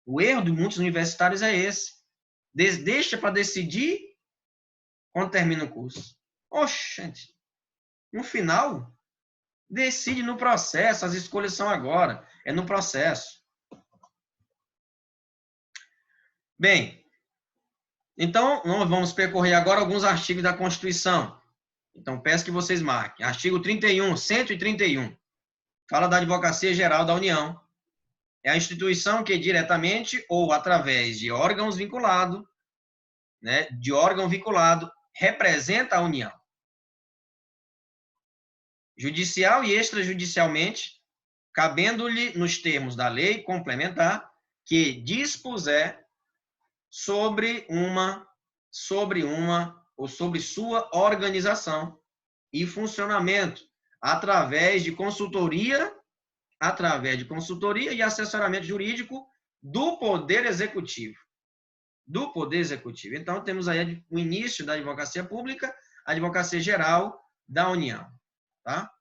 Speaker 1: O erro de muitos universitários é esse. Deixa para decidir quando termina o curso. Oxente. No final, decide no processo. As escolhas são agora. É no processo. Bem, então, nós vamos percorrer agora alguns artigos da Constituição. Então, peço que vocês marquem. Artigo 31, 131. Fala da Advocacia Geral da União. É a instituição que diretamente ou através de órgãos vinculados, né, de órgão vinculado, representa a União. Judicial e extrajudicialmente, cabendo-lhe nos termos da lei complementar que dispuser sobre sua organização e funcionamento através de consultoria e assessoramento jurídico do Poder Executivo. Do Poder Executivo. Então, temos aí o início da Advocacia Pública, a Advocacia Geral da União. Tá?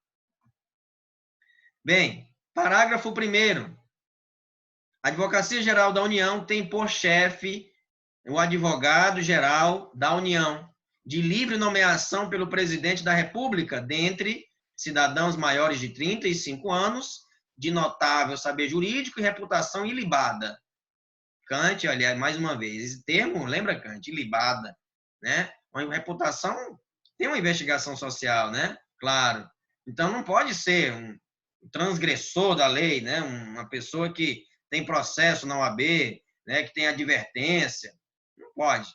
Speaker 1: Bem, parágrafo 1º. A Advocacia Geral da União tem por chefe o Advogado-Geral da União, de livre nomeação pelo Presidente da República, dentre cidadãos maiores de 35 anos, de notável saber jurídico e reputação ilibada. Kant, aliás, mais uma vez, esse termo, lembra Kant? Ilibada, né? Uma reputação tem uma investigação social, né? Claro. Então, não pode ser um transgressor da lei, né? Uma pessoa que tem processo na OAB, né? Que tem advertência. Não pode.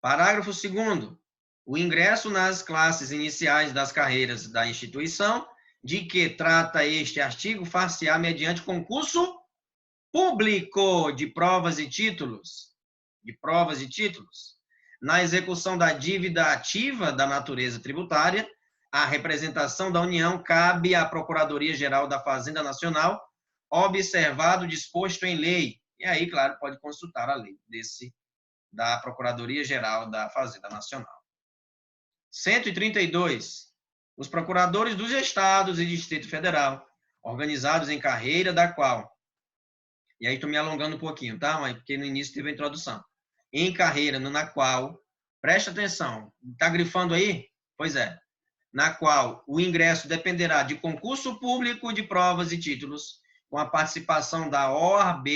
Speaker 1: Parágrafo 2º. O ingresso nas classes iniciais das carreiras da instituição, de que trata este artigo, far-se-á mediante concurso público de provas e títulos. De provas e títulos. Na execução da dívida ativa da natureza tributária, a representação da União cabe à Procuradoria-Geral da Fazenda Nacional, observado o disposto em lei. E aí, claro, pode consultar a lei da Procuradoria-Geral da Fazenda Nacional. 132. Os procuradores dos estados e Distrito Federal, organizados em carreira da qual... E aí estou me alongando um pouquinho, tá? Mas porque no início teve a introdução. Em carreira na qual... Presta atenção. Está grifando aí? Pois é. Na qual o ingresso dependerá de concurso público de provas e títulos, com a participação da OAB,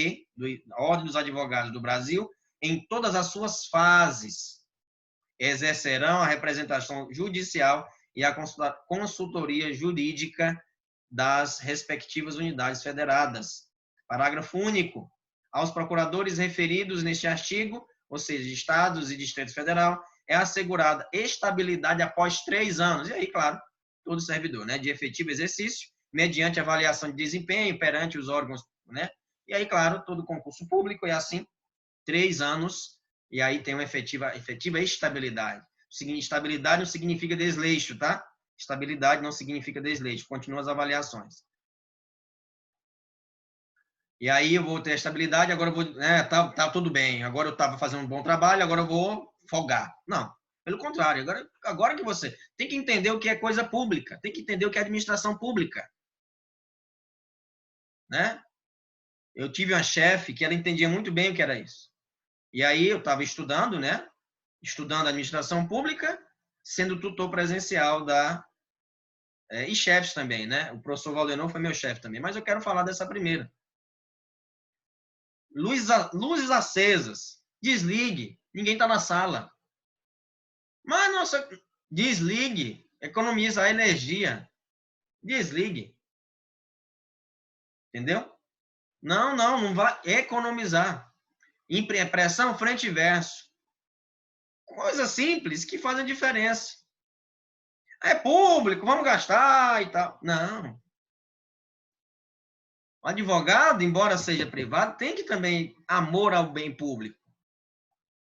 Speaker 1: Ordem dos Advogados do Brasil, em todas as suas fases. Exercerão a representação judicial e a consultoria jurídica das respectivas unidades federadas. Parágrafo único. Aos procuradores referidos neste artigo, ou seja, de estados e Distrito Federal, é assegurada estabilidade após 3 anos. E aí, claro, todo servidor, né, de efetivo exercício, mediante avaliação de desempenho perante os órgãos, né? E aí, claro, todo concurso público é assim, 3 anos, e aí tem uma efetiva estabilidade. Estabilidade não significa desleixo, tá? Estabilidade não significa desleixo. Continuam as avaliações. E aí eu vou ter estabilidade, agora eu vou... tá tudo bem, agora eu estava fazendo um bom trabalho, agora eu vou folgar. Não, pelo contrário. Agora que você tem que entender o que é coisa pública, tem que entender o que é administração pública. Né? Eu tive uma chefe que ela entendia muito bem o que era isso. E aí eu estava estudando, né? Estudando administração pública, sendo tutor presencial e chefes também, né? O professor Valdenor foi meu chefe também, mas eu quero falar dessa primeira. Luzes acesas, desligue, ninguém está na sala. Mas, nossa, desligue, economiza a energia, desligue. Entendeu? Não vai economizar. Impressão frente e verso. Coisa simples que fazem diferença. É público, vamos gastar e tal. Não. O advogado, embora seja privado, tem que também amor ao bem público.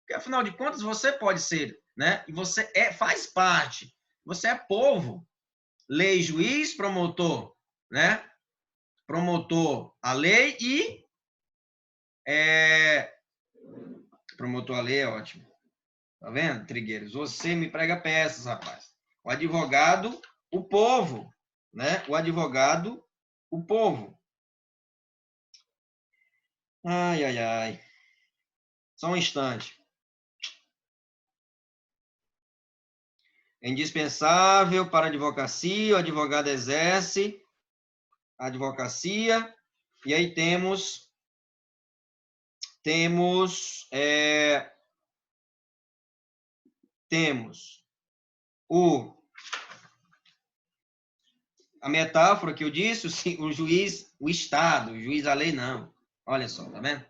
Speaker 1: Porque, afinal de contas, você pode ser, né? E você faz parte. Você é povo. Lei, juiz, promotor, né? Promotor a lei e... Promotor a lei é ótimo. Tá vendo, Trigueiros? Você me prega peças, rapaz. O advogado, o povo, né? O advogado, o povo. Ai, ai, ai. Só um instante. É indispensável para a advocacia, o advogado exerce a advocacia, e aí temos a metáfora que eu disse, o juiz, o Estado, o juiz, a lei, não. Olha só, tá vendo?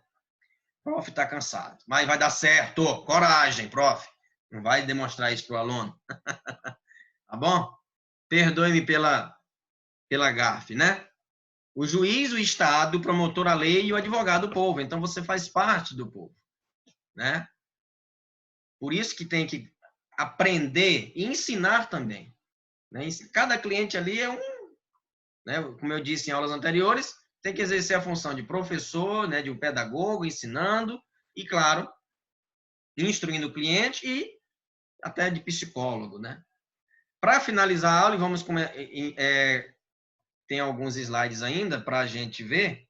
Speaker 1: O prof está cansado, mas vai dar certo. Coragem, prof. Não vai demonstrar isso para o aluno. Tá bom? Perdoe-me pela gafe, né? O juiz, o Estado, o promotor, a lei e o advogado, o povo. Então, você faz parte do povo, né? Por isso que tem que aprender e ensinar também. Né? Cada cliente ali é um... Né? Como eu disse em aulas anteriores, tem que exercer a função de professor, né, de um pedagogo, ensinando, e, claro, instruindo o cliente e até de psicólogo, né? Para finalizar a aula, vamos tem alguns slides ainda para a gente ver,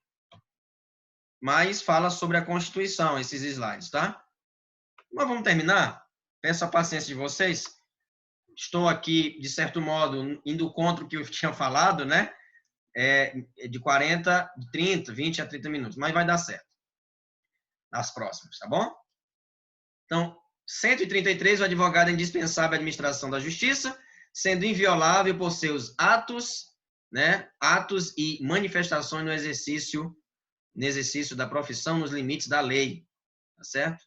Speaker 1: mas fala sobre a Constituição, esses slides, tá? Mas vamos terminar? Peço a paciência de vocês. Estou aqui, de certo modo, indo contra o que eu tinha falado, né? De 40, 30, 20 a 30 minutos, mas vai dar certo nas próximas, tá bom? Então, 133, o advogado é indispensável à administração da justiça, sendo inviolável por seus atos, né? Atos e manifestações no exercício da profissão nos limites da lei, tá certo?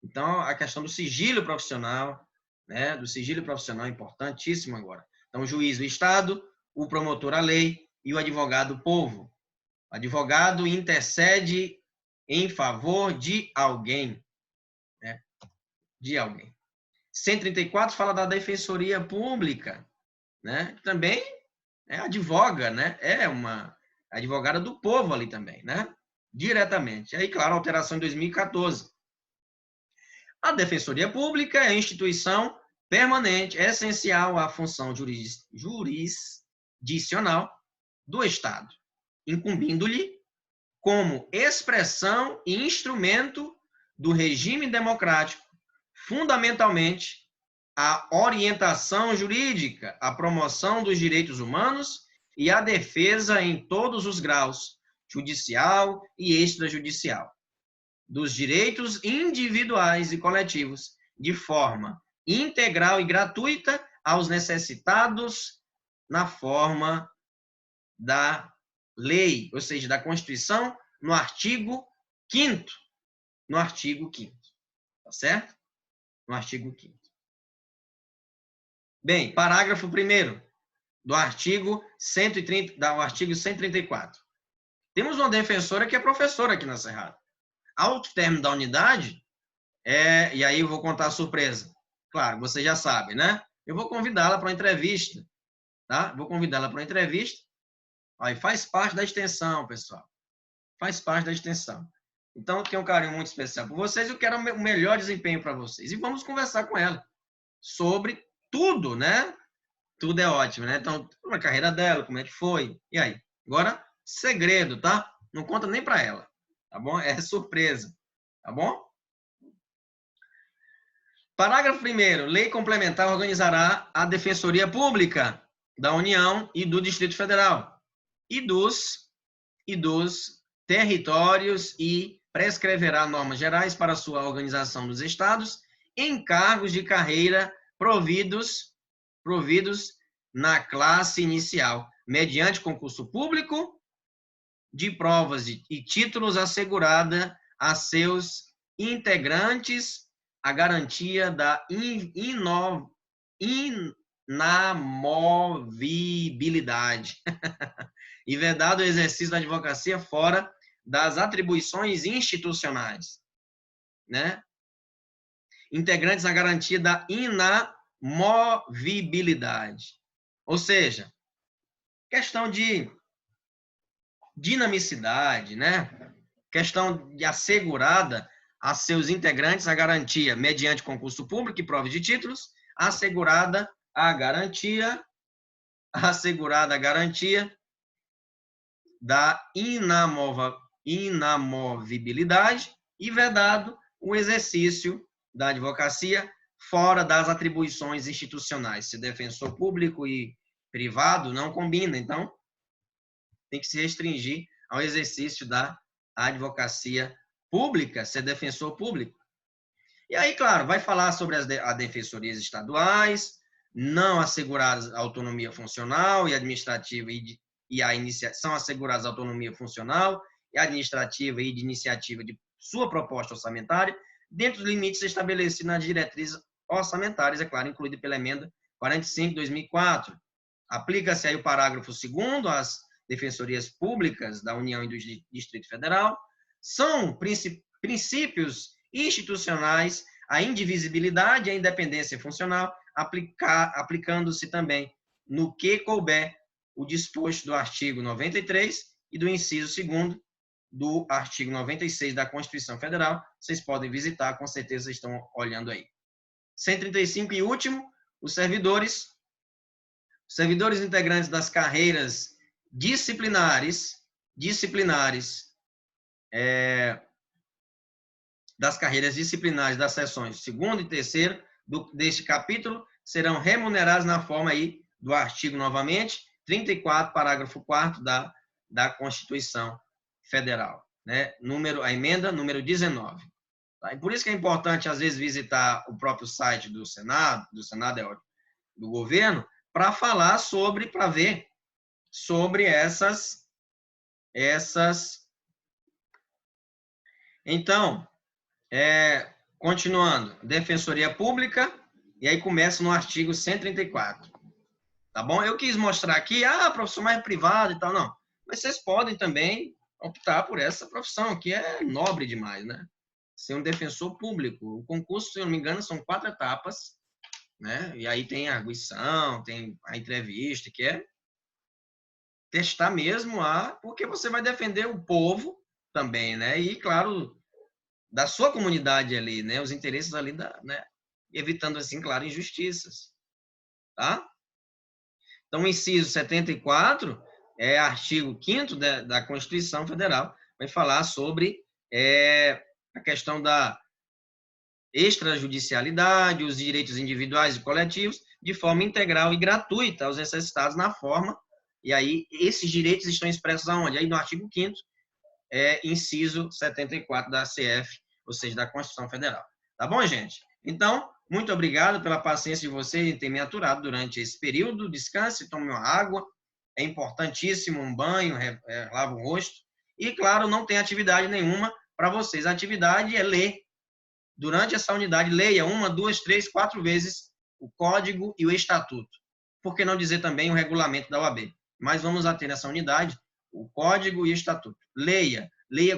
Speaker 1: Então, a questão do sigilo profissional, né? Do sigilo profissional é importantíssimo agora. Então, o juiz do Estado, o promotor a lei e o advogado o povo. O advogado intercede em favor de alguém, né? De alguém. 134 fala da defensoria pública, né? Também advoga, né? É uma advogada do povo ali também, né? Diretamente. Aí, claro, alteração em 2014. A defensoria pública é a instituição permanente, essencial à função jurisdicional do Estado, incumbindo-lhe como expressão e instrumento do regime democrático, fundamentalmente, a orientação jurídica, a promoção dos direitos humanos e a defesa em todos os graus, judicial e extrajudicial, dos direitos individuais e coletivos, de forma integral e gratuita aos necessitados na forma da lei, ou seja, da Constituição, no artigo 5º. No artigo 5º. Tá certo? No artigo 5º. Bem, parágrafo 1º do artigo 134. Temos uma defensora que é professora aqui na Cerrado. Ao término da unidade, e aí eu vou contar a surpresa. Claro, você já sabe, né? Eu vou convidá-la para uma entrevista, tá? Vou convidá-la para uma entrevista. Aí faz parte da extensão, pessoal. Faz parte da extensão. Então, eu tenho um carinho muito especial por vocês. Eu quero o melhor desempenho para vocês. E vamos conversar com ela sobre tudo, né? Tudo é ótimo, né? Então, a carreira dela, como é que foi. E aí? Agora, segredo, tá? Não conta nem para ela, tá bom? É surpresa, tá bom? Parágrafo 1º. Lei complementar organizará a Defensoria Pública da União e do Distrito Federal e dos territórios e prescreverá normas gerais para sua organização dos estados em cargos de carreira providos na classe inicial, mediante concurso público de provas e títulos assegurada a seus integrantes a garantia da inamovibilidade e vedado o exercício da advocacia fora das atribuições institucionais, né? Integrantes a garantia da inamovibilidade. Ou seja, questão de dinamicidade, né? Questão de assegurada a seus integrantes a garantia, mediante concurso público e provas de títulos, assegurada a garantia da inamovibilidade e vedado o exercício da advocacia fora das atribuições institucionais. Se defensor público e privado não combina, então tem que se restringir ao exercício da advocacia pública, ser defensor público. E aí, claro, vai falar sobre as defensorias estaduais, não asseguradas a autonomia funcional e administrativa são asseguradas a autonomia funcional e administrativa e de iniciativa de sua proposta orçamentária, dentro dos limites estabelecidos nas diretrizes orçamentárias, é claro, incluída pela emenda 45 de 2004. Aplica-se aí o parágrafo 2º às defensorias públicas da União e do Distrito Federal. São princípios institucionais a indivisibilidade e a independência funcional, aplicando-se também no que couber o disposto do artigo 93 e do inciso 2º do artigo 96 da Constituição Federal. Vocês podem visitar, com certeza vocês estão olhando aí. 135 e último, os servidores integrantes das carreiras disciplinares, das carreiras disciplinares das seções 2ª e 3ª deste capítulo serão remunerados na forma aí do artigo, novamente, 34, parágrafo 4º da Constituição Federal, né? A emenda número 19. Tá? E por isso que é importante, às vezes, visitar o próprio site do Senado do governo, para falar sobre, para ver sobre essas. Então, continuando, Defensoria Pública, e aí começa no artigo 134. Tá bom? Eu quis mostrar aqui, profissão mais privada e tal, não. Mas vocês podem também optar por essa profissão, que é nobre demais, né? Ser um defensor público. O concurso, se eu não me engano, são 4 etapas, né? E aí tem a arguição, tem a entrevista, que é testar mesmo porque você vai defender o povo também, né? E, claro, da sua comunidade ali, né? Os interesses ali, né? Evitando, assim, claro, injustiças, tá? Então, o inciso 74 é artigo 5º da Constituição Federal, vai falar sobre a questão da extrajudicialidade, os direitos individuais e coletivos, de forma integral e gratuita aos necessitados na forma, e aí esses direitos estão expressos aonde? Aí no artigo 5º, inciso 74 da CF, ou seja, da Constituição Federal. Tá bom, gente? Então, muito obrigado pela paciência de vocês em ter me aturado durante esse período. Descanse, tome uma água. É importantíssimo um banho, lava o rosto. E, claro, não tem atividade nenhuma para vocês. A atividade é ler. Durante essa unidade, leia 1, 2, 3, 4 vezes o Código e o Estatuto. Por que não dizer também o regulamento da OAB? Mas vamos ter nessa unidade o Código e o Estatuto. Leia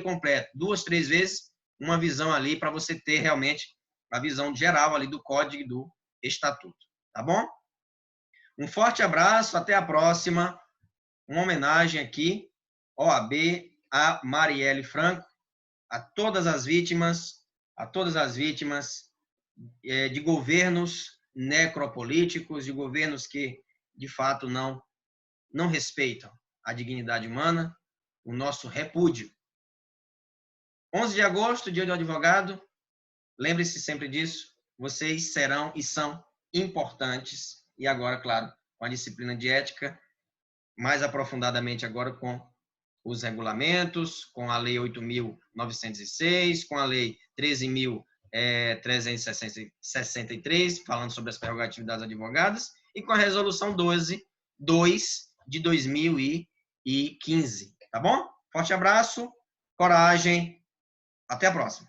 Speaker 1: completo, 2, 3 vezes, uma visão ali para você ter realmente a visão geral ali do Código e do Estatuto. Tá bom? Um forte abraço, até a próxima. Uma homenagem aqui, OAB, a Marielle Franco, a todas as vítimas de governos necropolíticos, de governos que, de fato, não respeitam a dignidade humana, o nosso repúdio. 11 de agosto, dia do advogado, lembre-se sempre disso, vocês serão e são importantes, e agora, claro, com a disciplina de ética, mais aprofundadamente agora com os regulamentos, com a Lei 8.906, com a Lei 13.363, falando sobre as prerrogativas das advogadas, e com a Resolução 12.2 de 2015. Tá bom? Forte abraço, coragem, até a próxima.